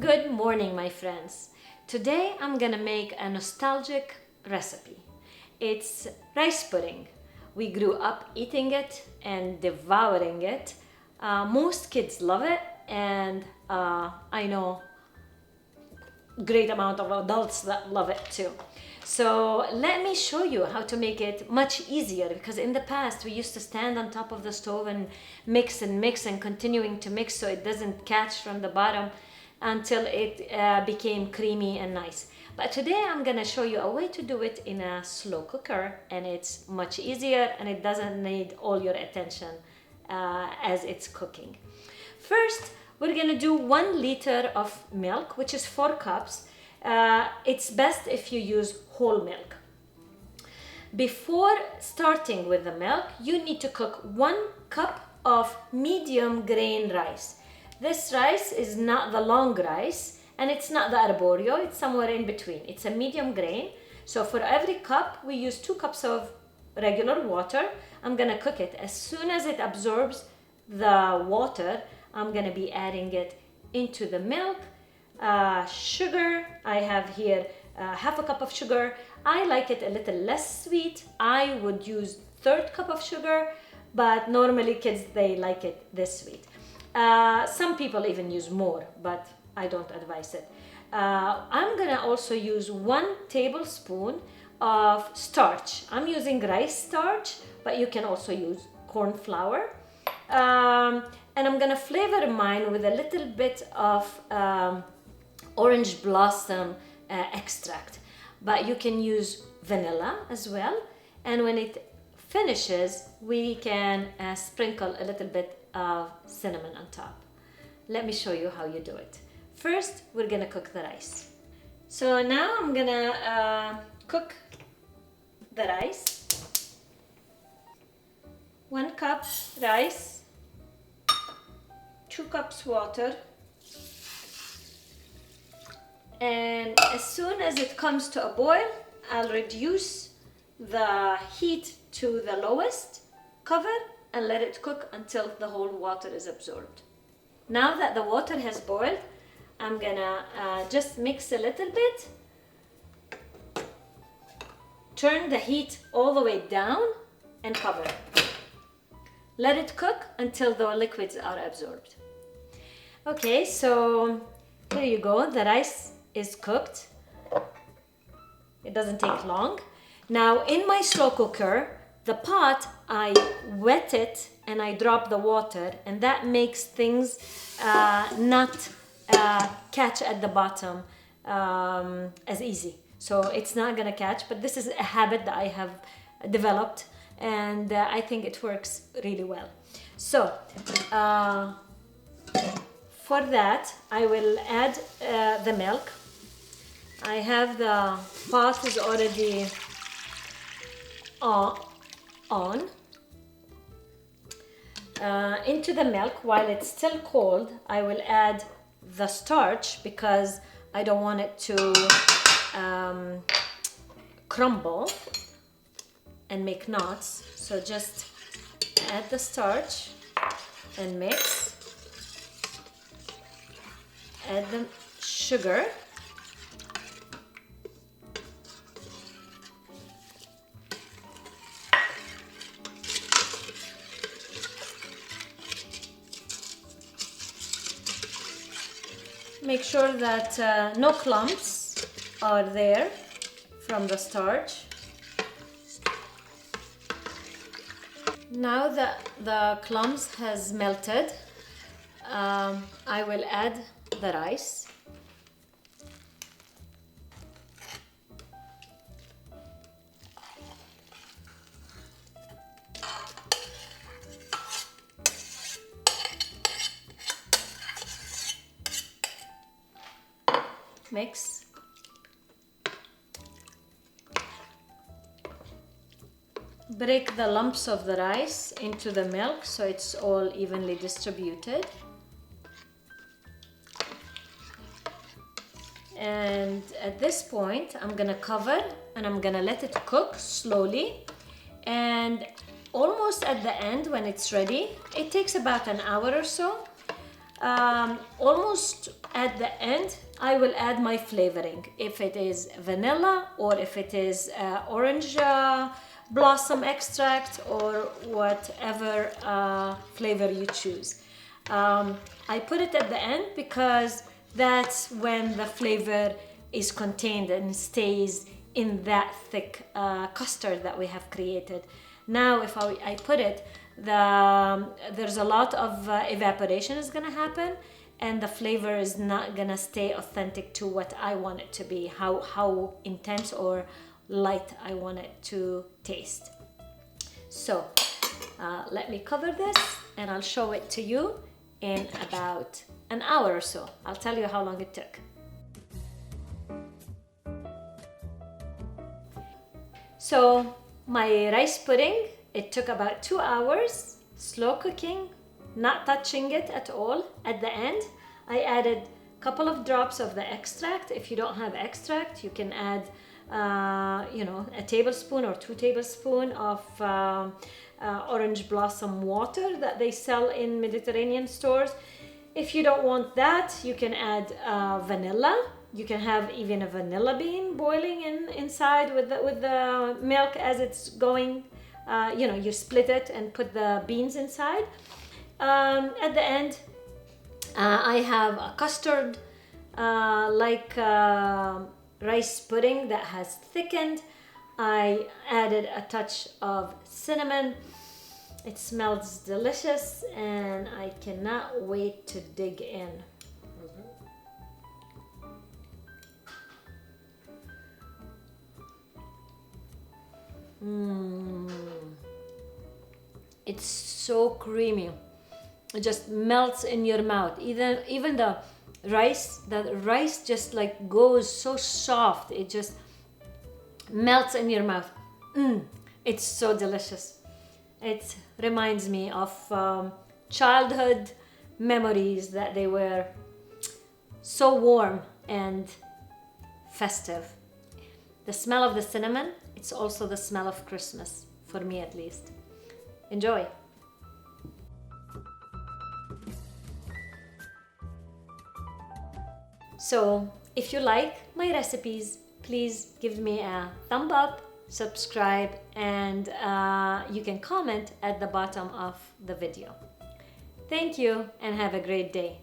Good morning, my friends. Today I'm gonna make a nostalgic recipe. It's rice pudding. We grew up eating it and devouring it. Most kids love it, and I know great amount of adults that love it too. So let me show you how to make it much easier, because in the past we used to stand on top of the stove and mix and continuing to mix so it doesn't catch from the bottom until it became creamy and nice. But today I'm gonna show you a way to do it in a slow cooker, and it's much easier and it doesn't need all your attention as it's cooking. First, we're gonna do 1 liter of milk, which is 4 cups. It's best if you use whole milk. Before starting with the milk, you need to cook 1 cup of medium grain rice. This rice is not the long rice and it's not the arborio, it's somewhere in between. It's a medium grain. So for every cup, we use 2 cups of regular water. I'm gonna cook it. As soon as it absorbs the water, I'm gonna be adding it into the milk. Sugar, I have here half a cup of sugar. I like it a little less sweet. I would use 1/3 cup of sugar, but normally kids, they like it this sweet. Some people even use more, but I don't advise it. I'm gonna also use 1 tablespoon of starch. I'm using rice starch, but you can also use corn flour. And I'm gonna flavor mine with a little bit of orange blossom extract, but you can use vanilla as well. And when it finishes, we can sprinkle a little bit of cinnamon on top. Let me show you how you do it. First, we're gonna cook the rice. So now I'm gonna cook the rice. 1 cup rice, 2 cups water, and as soon as it comes to a boil, I'll reduce the heat to the lowest, cover, and let it cook until the whole water is absorbed. Now that the water has boiled, I'm gonna just mix a little bit, turn the heat all the way down, and cover. Let it cook until the liquids are absorbed. Okay, so here you go. The rice is cooked. It doesn't take long. Now in my slow cooker, the pot, I wet it and I drop the water, and that makes things not catch at the bottom as easy. So it's not gonna catch, but this is a habit that I have developed, and I think it works really well. So for that, I will add the milk. I have the pot is already on. Into the milk, while it's still cold, I will add the starch, because I don't want it to crumble and make knots. So just add the starch and mix. Add the sugar. Make sure that no clumps are there from the starch. Now that the clumps has melted, I will add the rice. Mix. Break the lumps of the rice into the milk so it's all evenly distributed. And at this point, I'm gonna cover and I'm gonna let it cook slowly. And almost at the end, when it's ready, it takes about an hour or so. almost at the end, I will add my flavoring. If it is vanilla or if it is orange blossom extract or whatever flavor you choose. I put it at the end because that's when the flavor is contained and stays in that thick custard that we have created. Now if I put it, there's a lot of evaporation is gonna happen, and the flavor is not gonna stay authentic to what I want it to be, how intense or light I want it to taste. So let me cover this and I'll show it to you in about an hour or so. I'll tell you how long it took. So my rice pudding, it took about 2 hours, slow cooking, not touching it at all. At the end, I added a couple of drops of the extract. If you don't have extract, you can add a tablespoon or 2 tablespoons of orange blossom water that they sell in Mediterranean stores. If you don't want that, you can add vanilla. You can have even a vanilla bean boiling inside with the milk as it's going. You split it and put the beans inside. At the end, I have a custard rice pudding that has thickened. I added a touch of cinnamon. It smells delicious and I cannot wait to dig in. It's so creamy. It just melts in your mouth. Even the rice just like goes so soft. It just melts in your mouth. It's so delicious. It reminds me of childhood memories that they were so warm and festive. The smell of the cinnamon, it's also the smell of Christmas, for me at least. Enjoy. So, if you like my recipes, please give me a thumb up, subscribe, and you can comment at the bottom of the video. Thank you and have a great day.